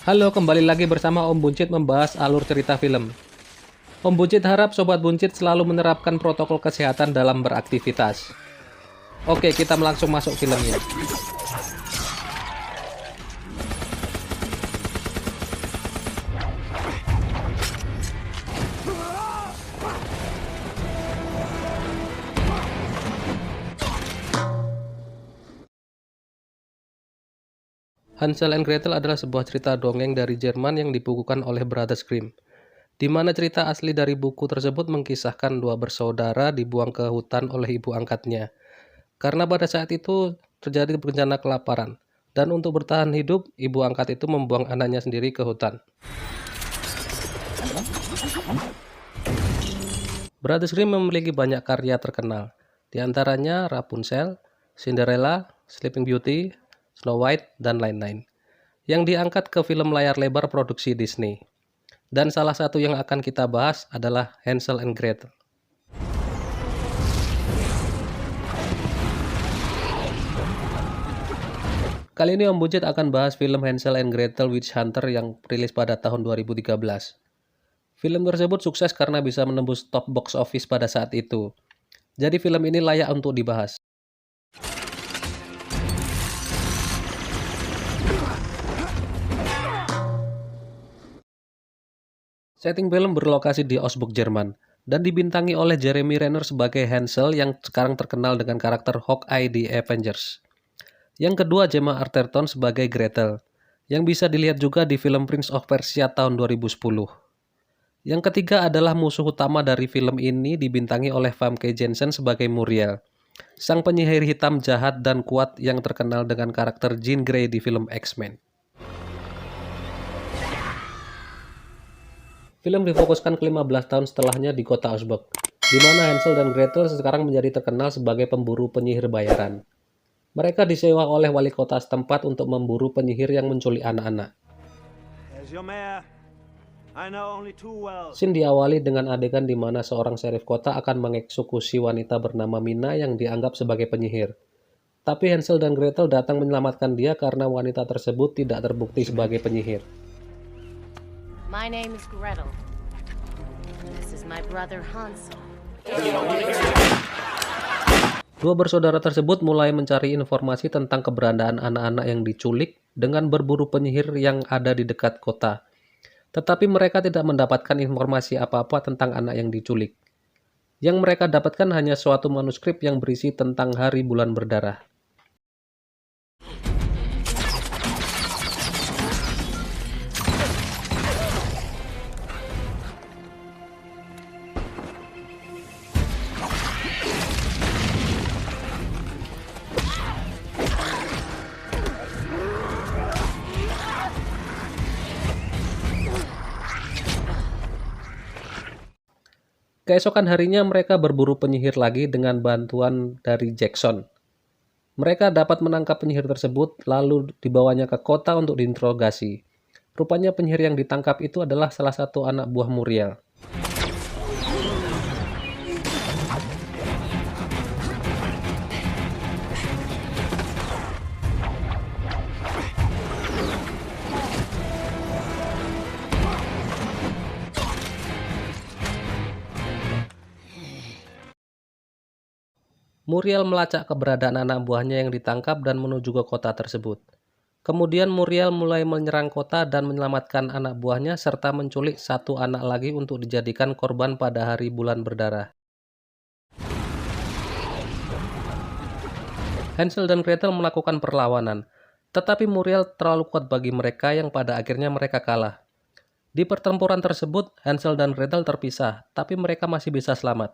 Halo, kembali lagi bersama Om Buncit membahas alur cerita film. Om Buncit harap Sobat Buncit selalu menerapkan protokol kesehatan dalam beraktivitas. Oke, kita langsung masuk filmnya. Hansel and Gretel adalah sebuah cerita dongeng dari Jerman yang dibukukan oleh Brothers Grimm, di mana cerita asli dari buku tersebut mengisahkan dua bersaudara dibuang ke hutan oleh ibu angkatnya. Karena pada saat itu terjadi bencana kelaparan, dan untuk bertahan hidup, ibu angkat itu membuang anaknya sendiri ke hutan. Brothers Grimm memiliki banyak karya terkenal, di antaranya Rapunzel, Cinderella, Sleeping Beauty, Snow White, dan lain-lain, yang diangkat ke film layar lebar produksi Disney. Dan salah satu yang akan kita bahas adalah Hansel and Gretel. Kali ini Om Buncit akan bahas film Hansel and Gretel Witch Hunter yang rilis pada tahun 2013. Film tersebut sukses karena bisa menembus top box office pada saat itu. Jadi film ini layak untuk dibahas. Setting film berlokasi di Augsburg, Jerman, dan dibintangi oleh Jeremy Renner sebagai Hansel yang sekarang terkenal dengan karakter Hawkeye di Avengers. Yang kedua, Gemma Arterton sebagai Gretel, yang bisa dilihat juga di film Prince of Persia tahun 2010. Yang ketiga adalah musuh utama dari film ini dibintangi oleh Famke Janssen sebagai Muriel, sang penyihir hitam jahat dan kuat yang terkenal dengan karakter Jean Grey di film X-Men. Film difokuskan ke 15 tahun setelahnya di kota Augsburg, di mana Hansel dan Gretel sekarang menjadi terkenal sebagai pemburu penyihir bayaran. Mereka disewa oleh wali kota setempat untuk memburu penyihir yang menculik anak-anak. Scene diawali dengan adegan di mana seorang sheriff kota akan mengeksekusi wanita bernama Mina yang dianggap sebagai penyihir. Tapi Hansel dan Gretel datang menyelamatkan dia karena wanita tersebut tidak terbukti sebagai penyihir. My name is Gretel. This is my brother Hansel. Dua bersaudara tersebut mulai mencari informasi tentang keberadaan anak-anak yang diculik dengan berburu penyihir yang ada di dekat kota. Tetapi mereka tidak mendapatkan informasi apa-apa tentang anak yang diculik. Yang mereka dapatkan hanya suatu manuskrip yang berisi tentang hari bulan berdarah. Keesokan harinya mereka berburu penyihir lagi dengan bantuan dari Jackson. Mereka dapat menangkap penyihir tersebut lalu dibawanya ke kota untuk diinterogasi. Rupanya penyihir yang ditangkap itu adalah salah satu anak buah Muriel. Muriel melacak keberadaan anak buahnya yang ditangkap dan menuju ke kota tersebut. Kemudian Muriel mulai menyerang kota dan menyelamatkan anak buahnya serta menculik satu anak lagi untuk dijadikan korban pada hari bulan berdarah. Hansel dan Gretel melakukan perlawanan, tetapi Muriel terlalu kuat bagi mereka yang pada akhirnya mereka kalah. Di pertempuran tersebut, Hansel dan Gretel terpisah, tapi mereka masih bisa selamat.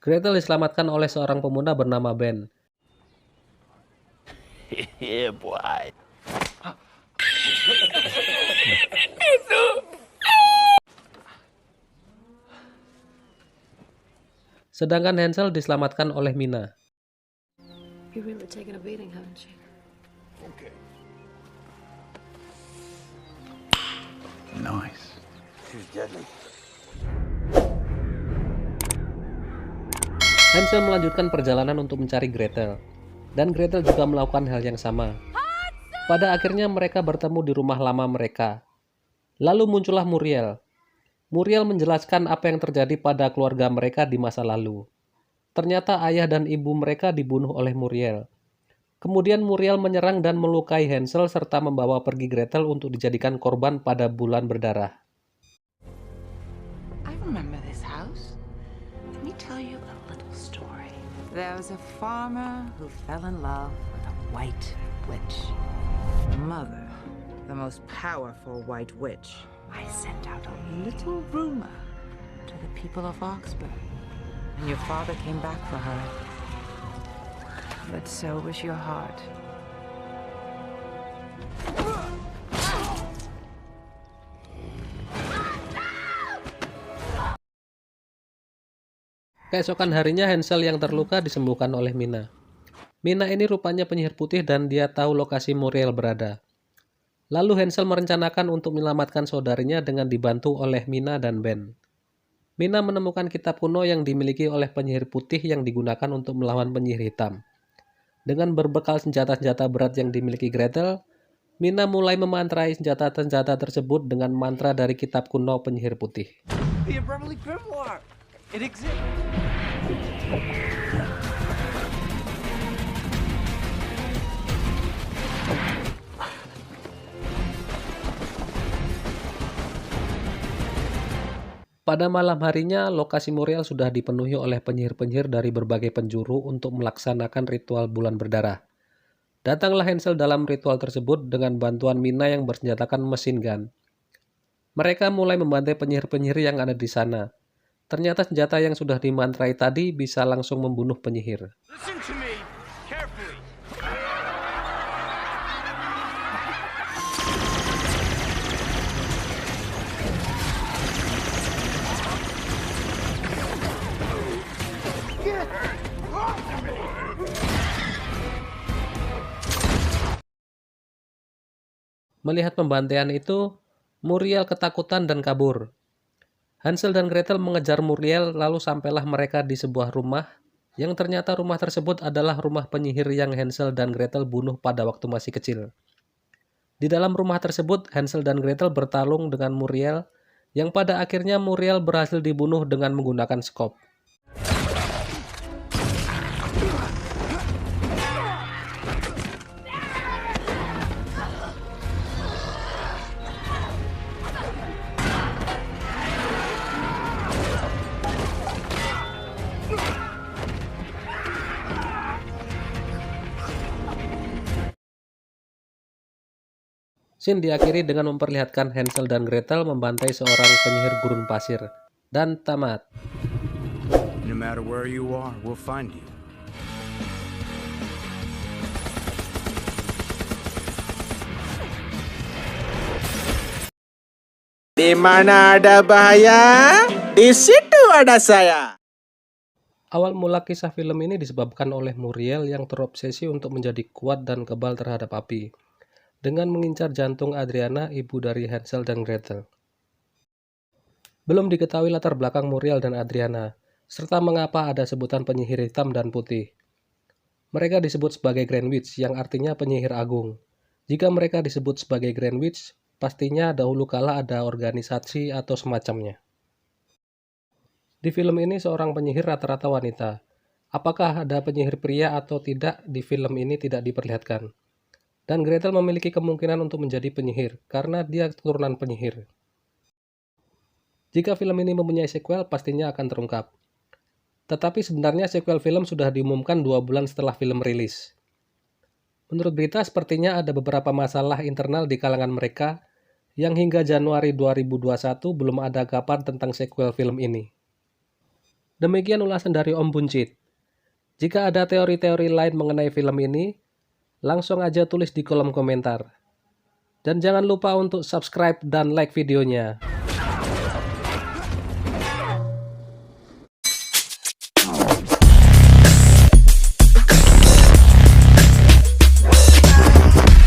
Gretel diselamatkan oleh seorang pemuda bernama Ben. Yeah, boy. Sedangkan Hansel diselamatkan oleh Mina. You've really taken a beating, haven't you? Okay. Nice. Too deadly. Hansel melanjutkan perjalanan untuk mencari Gretel. Dan Gretel juga melakukan hal yang sama. Pada akhirnya mereka bertemu di rumah lama mereka. Lalu muncullah Muriel. Muriel menjelaskan apa yang terjadi pada keluarga mereka di masa lalu. Ternyata ayah dan ibu mereka dibunuh oleh Muriel. Kemudian Muriel menyerang dan melukai Hansel serta membawa pergi Gretel untuk dijadikan korban pada bulan berdarah. I remember this house. Let me tell you a little story. There was a farmer who fell in love with a white witch. Mother, the most powerful white witch, I sent out a little rumor to the people of Oxburg, and your father came back for her. But so was your heart. Keesokan harinya Hansel yang terluka disembuhkan oleh Mina. Mina ini rupanya penyihir putih dan dia tahu lokasi Muriel berada. Lalu Hansel merencanakan untuk menyelamatkan saudarinya dengan dibantu oleh Mina dan Ben. Mina menemukan kitab kuno yang dimiliki oleh penyihir putih yang digunakan untuk melawan penyihir hitam. Dengan berbekal senjata-senjata berat yang dimiliki Gretel, Mina mulai memantrai senjata-senjata tersebut dengan mantra dari kitab kuno penyihir putih. The Abrumley Grimoire. It exists. Pada malam harinya, lokasi Muriel sudah dipenuhi oleh penyihir-penyihir dari berbagai penjuru untuk melaksanakan ritual bulan berdarah. Datanglah Hansel dalam ritual tersebut dengan bantuan Mina yang bersenjatakan mesin gun. Mereka mulai membantai penyihir-penyihir yang ada di sana. Ternyata senjata yang sudah dimantrai tadi bisa langsung membunuh penyihir. Listen to me carefully. Melihat pembantaian itu, Muriel ketakutan dan kabur. Hansel dan Gretel mengejar Muriel lalu sampailah mereka di sebuah rumah yang ternyata rumah tersebut adalah rumah penyihir yang Hansel dan Gretel bunuh pada waktu masih kecil. Di dalam rumah tersebut, Hansel dan Gretel bertarung dengan Muriel yang pada akhirnya Muriel berhasil dibunuh dengan menggunakan skop. Scene diakhiri dengan memperlihatkan Hansel dan Gretel membantai seorang penyihir gurun pasir. Dan tamat. No matter where you are, we'll find you. Di mana ada bahaya, di situ ada saya. Awal mula kisah film ini disebabkan oleh Muriel yang terobsesi untuk menjadi kuat dan kebal terhadap api, dengan mengincar jantung Adriana, ibu dari Hansel dan Gretel. Belum diketahui latar belakang Muriel dan Adriana, serta mengapa ada sebutan penyihir hitam dan putih. Mereka disebut sebagai Grand Witch, yang artinya penyihir agung. Jika mereka disebut sebagai Grand Witch, pastinya dahulu kala ada organisasi atau semacamnya. Di film ini seorang penyihir rata-rata wanita. Apakah ada penyihir pria atau tidak di film ini tidak diperlihatkan. Dan Gretel memiliki kemungkinan untuk menjadi penyihir, karena dia keturunan penyihir. Jika film ini mempunyai sequel, pastinya akan terungkap. Tetapi sebenarnya sequel film sudah diumumkan 2 bulan setelah film rilis. Menurut berita, sepertinya ada beberapa masalah internal di kalangan mereka, yang hingga Januari 2021 belum ada kabar tentang sequel film ini. Demikian ulasan dari Om Buncit. Jika ada teori-teori lain mengenai film ini, langsung aja tulis di kolom komentar. Dan jangan lupa untuk subscribe dan like videonya.